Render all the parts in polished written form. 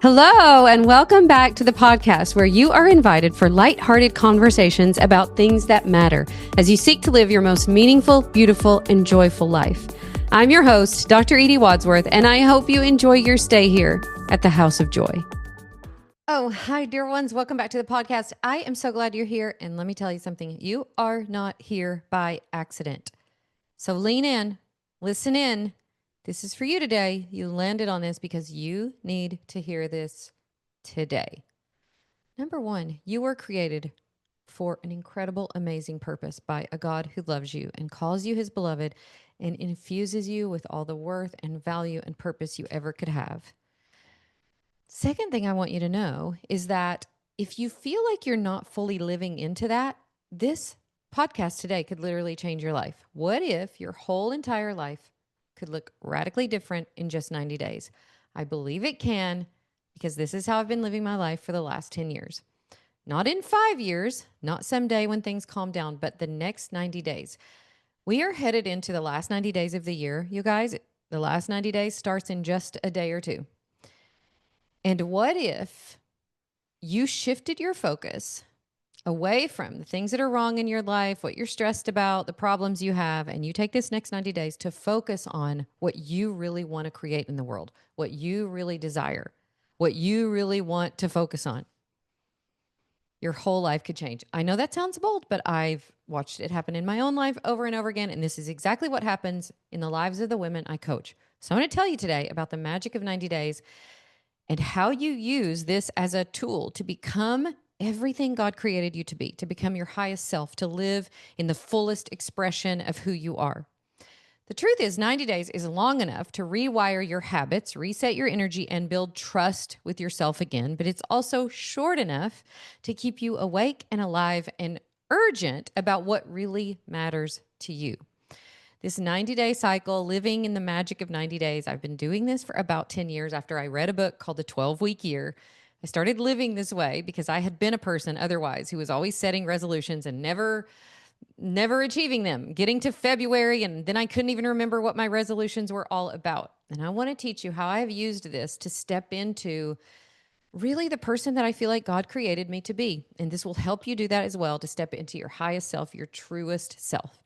Hello, and welcome back to the podcast where you are invited for lighthearted conversations about things that matter as you seek to live your most meaningful, beautiful, and joyful life. I'm your host, Dr. Edie Wadsworth, and I hope you enjoy your stay here at the House of Joy. Oh, hi, dear ones. Welcome back to the podcast. I am so glad you're here, and let me tell you something. You are not here by accident. So lean in, listen in. This is for you today. You landed on this because you need to hear this today. Number one, you were created for an incredible, amazing purpose by a God who loves you and calls you his beloved and infuses you with all the worth and value and purpose you ever could have. Second thing I want you to know is that if you feel like you're not fully living into that, this podcast today could literally change your life. What if your whole entire life could look radically different in just 90 days? I believe it can, because this is how I've been living my life for the last 10 years. Not in 5 years, not someday when things calm down, but the next 90 days. We are headed into the last 90 days of the year. You guys, the last 90 days starts in just a day or two. And what if you shifted your focus away from the things that are wrong in your life, what you're stressed about, the problems you have, and you take this next 90 days to focus on what you really want to create in the world, what you really desire, what you really want to focus on? Your whole life could change. I know that sounds bold, but I've watched it happen in my own life over and over again, and this is exactly what happens in the lives of the women I coach. So I'm going to tell you today about the magic of 90 days and how you use this as a tool to become everything God created you to become your highest self, to live in the fullest expression of who you are. The truth is 90 days is long enough to rewire your habits, reset your energy, and build trust with yourself again, but it's also short enough to keep you awake and alive and urgent about what really matters to you. This 90-day cycle, living in the magic of 90 days, I've been doing this for about 10 years after I read a book called The 12-Week Year. I started living this way because I had been a person otherwise who was always setting resolutions and never achieving them, getting to February, and then I couldn't even remember what my resolutions were all about. And I want to teach you how I've used this to step into really the person that I feel like God created me to be. And this will help you do that as well, to step into your highest self, your truest self.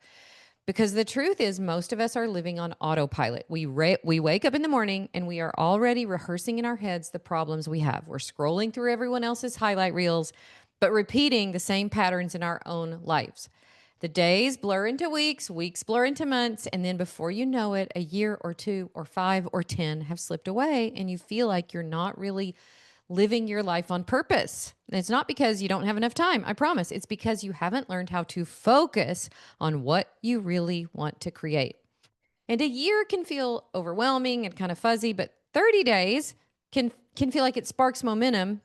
Because the truth is, most of us are living on autopilot. We wake up in the morning and we are already rehearsing in our heads the problems we have. We're scrolling through everyone else's highlight reels, but repeating the same patterns in our own lives. The days blur into weeks, weeks blur into months, and then before you know it, a year or 2 or 5 or 10 have slipped away, and you feel like you're not really living your life on purpose. And it's not because you don't have enough time, I promise. It's because you haven't learned how to focus on what you really want to create. And a year can feel overwhelming and kind of fuzzy, but 30 days can feel like it sparks momentum.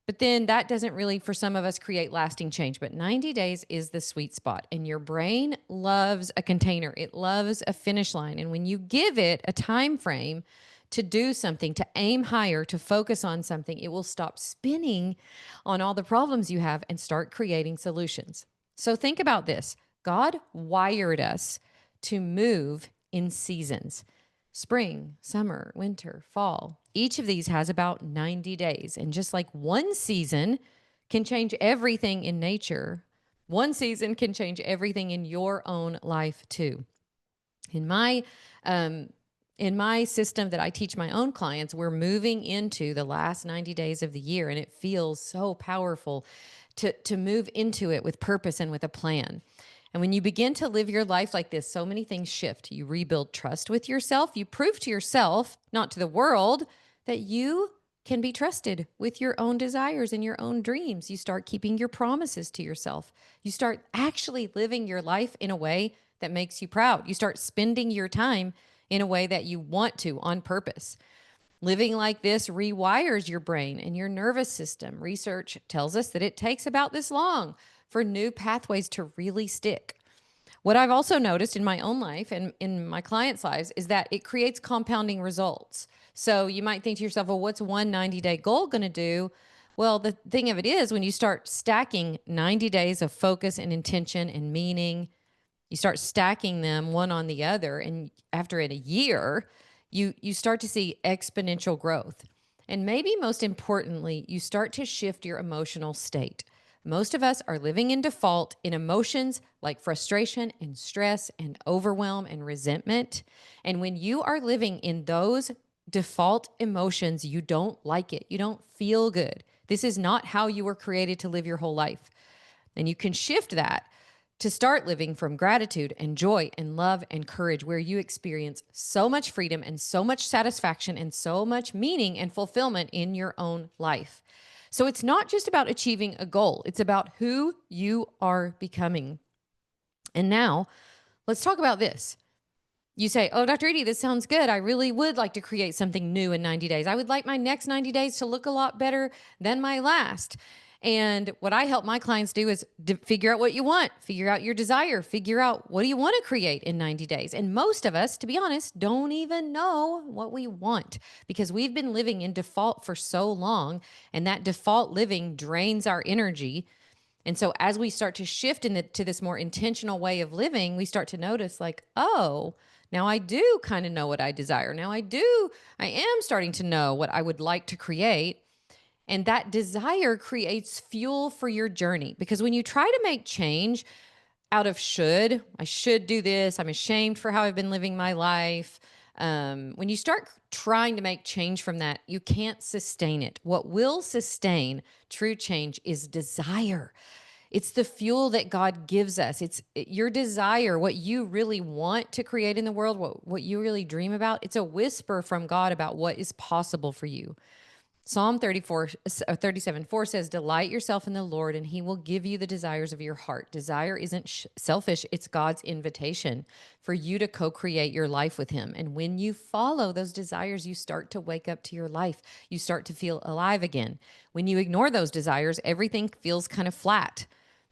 But then that doesn't really, for some of us, create lasting change. But 90 days is the sweet spot. And your brain loves a container. It loves a finish line. And when you give it a time frame to do something, to aim higher, to focus on something, it will stop spinning on all the problems you have and start creating solutions. So think about this. God wired us to move in seasons. Spring, summer, winter, fall. Each of these has about 90 days. And just like one season can change everything in nature, one season can change everything in your own life too. In my system that I teach my own clients, we're moving into the last 90 days of the year, and it feels so powerful to move into it with purpose and with a plan. And when you begin to live your life like this, so many things shift. You rebuild trust with yourself. You prove to yourself, not to the world, that you can be trusted with your own desires and your own dreams. You start keeping your promises to yourself. You start actually living your life in a way that makes you proud. You start spending your time in a way that you want to on purpose. Living like this rewires your brain and your nervous system. Research tells us that it takes about this long for new pathways to really stick. What I've also noticed in my own life and in my clients' lives is that it creates compounding results. So you might think to yourself, well, what's one 90-day goal going to do? Well, the thing of it is, when you start stacking 90 days of focus and intention and meaning, you start stacking them one on the other. And after a year, you start to see exponential growth. And maybe most importantly, you start to shift your emotional state. Most of us are living in default in emotions like frustration and stress and overwhelm and resentment. And when you are living in those default emotions, you don't like it. You don't feel good. This is not how you were created to live your whole life. And you can shift that to start living from gratitude and joy and love and courage, where you experience so much freedom and so much satisfaction and so much meaning and fulfillment in your own life. So it's not just about achieving a goal, it's about who you are becoming. And now let's talk about this. You say, "Oh, Dr. Edie, this sounds good. I really would like to create something new in 90 days. I would like my next 90 days to look a lot better than my last." And what I help my clients do is figure out what you want, figure out your desire, figure out what do you want to create in 90 days. And most of us, to be honest, don't even know what we want because we've been living in default for so long. And that default living drains our energy. And so as we start to shift to this more intentional way of living, we start to notice like, oh, now I do kind of know what I desire. Now I am starting to know what I would like to create. And that desire creates fuel for your journey. Because when you try to make change out of I should do this, I'm ashamed for how I've been living my life. When you start trying to make change from that, you can't sustain it. What will sustain true change is desire. It's the fuel that God gives us. It's your desire, what you really want to create in the world, what you really dream about. It's a whisper from God about what is possible for you. Psalm 37:4 says, "Delight yourself in the Lord, and he will give you the desires of your heart." Desire isn't selfish. It's God's invitation for you to co-create your life with him. And when you follow those desires, you start to wake up to your life. You start to feel alive again. When you ignore those desires, everything feels kind of flat.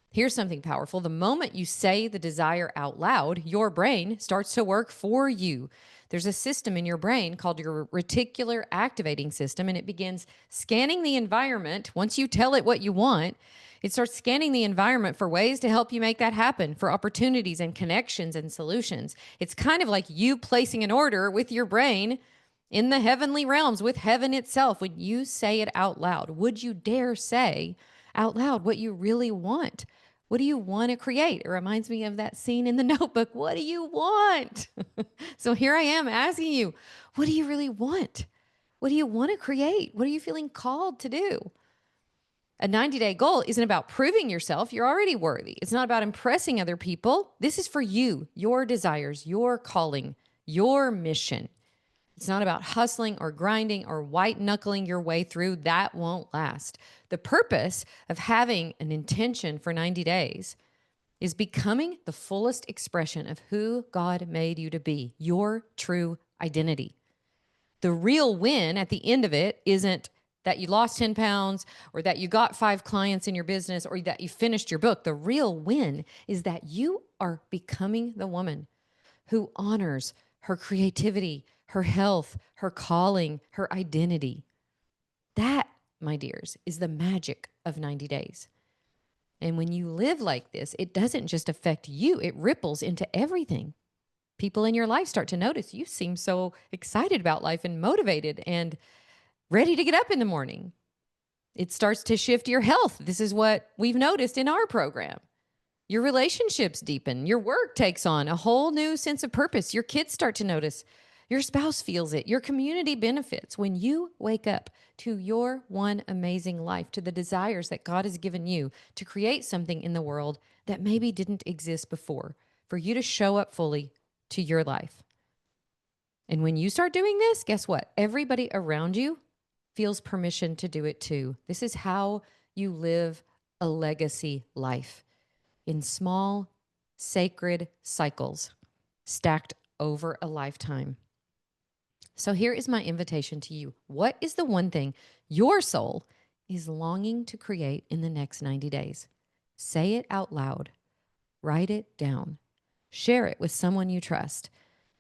Here's something powerful. The moment you say the desire out loud, your brain starts to work for you. There's a system in your brain called your reticular activating system, and it begins scanning the environment. Once you tell it what you want, it starts scanning the environment for ways to help you make that happen, for opportunities and connections and solutions. It's kind of like you placing an order with your brain in the heavenly realms with heaven itself. When you say it out loud, would you dare say out loud what you really want? What do you want to create? It reminds me of that scene in The Notebook. What do you want? So here I am asking you, what do you really want? What do you want to create? What are you feeling called to do? A 90-day goal isn't about proving yourself. You're already worthy. It's not about impressing other people. This is for you, your desires, your calling, your mission. It's not about hustling or grinding or white knuckling your way through. That won't last. The purpose of having an intention for 90 days is becoming the fullest expression of who God made you to be, your true identity. The real win at the end of it isn't that you lost 10 pounds or that you got 5 clients in your business or that you finished your book. The real win is that you are becoming the woman who honors her creativity, her health, her calling, her identity. That, my dears, is the magic of 90 days. And when you live like this, it doesn't just affect you, it ripples into everything. People in your life start to notice you seem so excited about life and motivated and ready to get up in the morning. It starts to shift your health. This is what we've noticed in our program. Your relationships deepen. Your work takes on a whole new sense of purpose. Your kids start to notice. Your spouse feels it. Your community benefits when you wake up to your one amazing life, to the desires that God has given you to create something in the world that maybe didn't exist before, for you to show up fully to your life. And when you start doing this, guess what? Everybody around you feels permission to do it too. This is how you live a legacy life in small, sacred cycles stacked over a lifetime. So here is my invitation to you. What is the one thing your soul is longing to create in the next 90 days? Say it out loud. Write it down. Share it with someone you trust,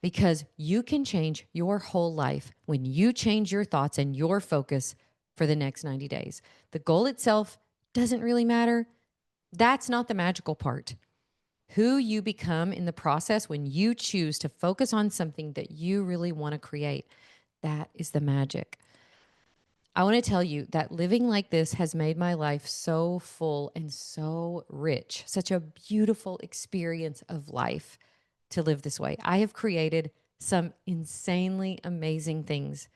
because you can change your whole life when you change your thoughts and your focus for the next 90 days. The goal itself doesn't really matter. That's not the magical part. Who you become in the process when you choose to focus on something that you really want to create, that is the magic. I want to tell you that living like this has made my life so full and so rich, such a beautiful experience of life to live this way. I have created some insanely amazing things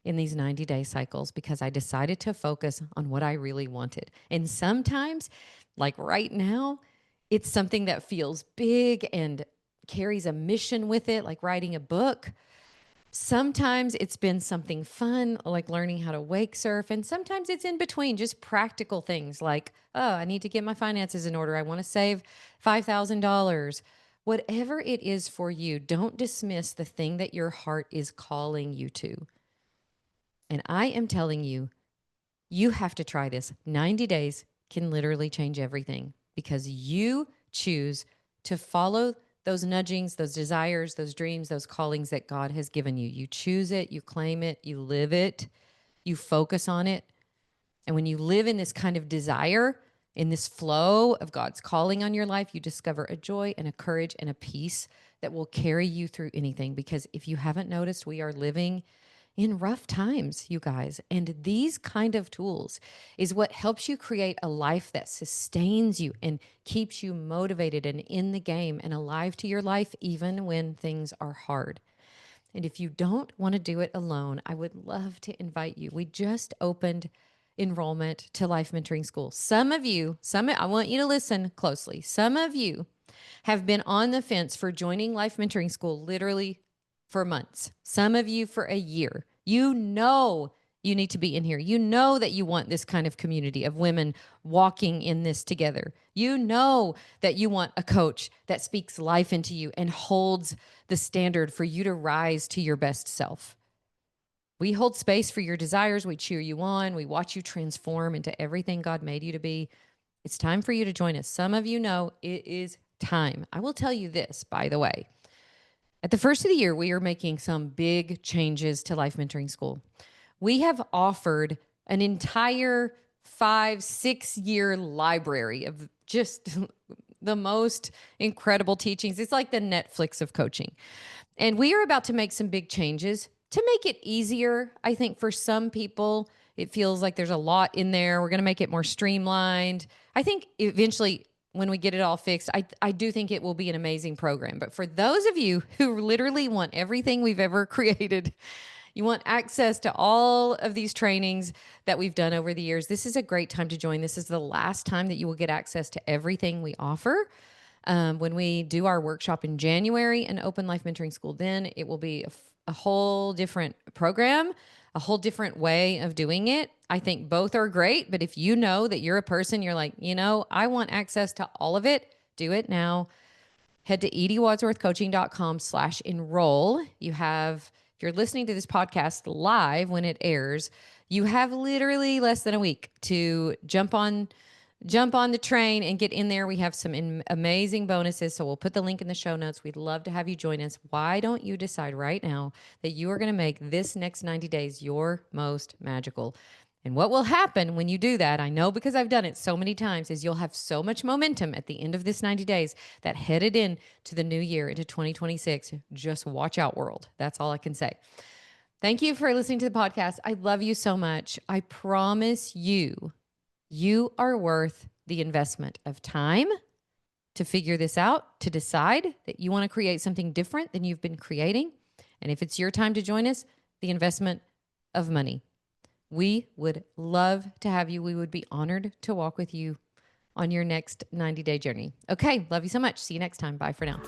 in these 90-day cycles because I decided to focus on what I really wanted. And sometimes, like right now, it's something that feels big and carries a mission with it, like writing a book. Sometimes it's been something fun, like learning how to wake surf. And sometimes it's in between, just practical things like, oh, I need to get my finances in order. I want to save $5,000. Whatever it is for you, don't dismiss the thing that your heart is calling you to. And I am telling you, you have to try this. 90 days can literally change everything because you choose to follow those nudgings, those desires, those dreams, those callings that God has given you. You choose it, you claim it, you live it, you focus on it. And when you live in this kind of desire, in this flow of God's calling on your life, you discover a joy and a courage and a peace that will carry you through anything. Because if you haven't noticed, we are living in rough times, you guys. And these kind of tools is what helps you create a life that sustains you and keeps you motivated and in the game and alive to your life, even when things are hard. And if you don't want to do it alone, I would love to invite you. We just opened enrollment to Life Mentoring School. I want you to listen closely. Some of you have been on the fence for joining Life Mentoring School literally for months, some of you for a year. You know you need to be in here. You know that you want this kind of community of women walking in this together. You know that you want a coach that speaks life into you and holds the standard for you to rise to your best self. We hold space for your desires. We cheer you on. We watch you transform into everything God made you to be. It's time for you to join us. Some of you know it is time. I will tell you this, by the way. At the first of the year, we are making some big changes to Life Mentoring School. We have offered an entire 5-6 year library of just the most incredible teachings. It's like the Netflix of coaching. And we are about to make some big changes to make it easier. I think for some people, it feels like there's a lot in there. We're going to make it more streamlined. I think eventually, when we get it all fixed, I do think it will be an amazing program. But for those of you who literally want everything we've ever created, you want access to all of these trainings that we've done over the years, this is a great time to join. This is the last time that you will get access to everything we offer. When we do our workshop in January and open Life Mentoring School, then it will be a whole different program, a whole different way of doing it. I think both are great, but if you know that you're a person, you're like, I want access to all of it, do it now. Head to ediewadsworthcoaching.com/enroll. If you're listening to this podcast live when it airs, you have literally less than a week to jump on the train and get in there. We have some amazing bonuses. So we'll put the link in the show notes. We'd love to have you join us. Why don't you decide right now that you are going to make this next 90 days your most magical? And what will happen when you do that, I know because I've done it so many times, is you'll have so much momentum at the end of this 90 days that headed in to the new year, into 2026. Just watch out, world. That's all I can say. Thank you for listening to the podcast. I love you so much. I promise you are worth the investment of time to figure this out, to decide that you want to create something different than you've been creating. And if it's your time to join us, the investment of money. We would love to have you. We would be honored to walk with you on your next 90-day journey. Okay, love you so much. See you next time. Bye for now.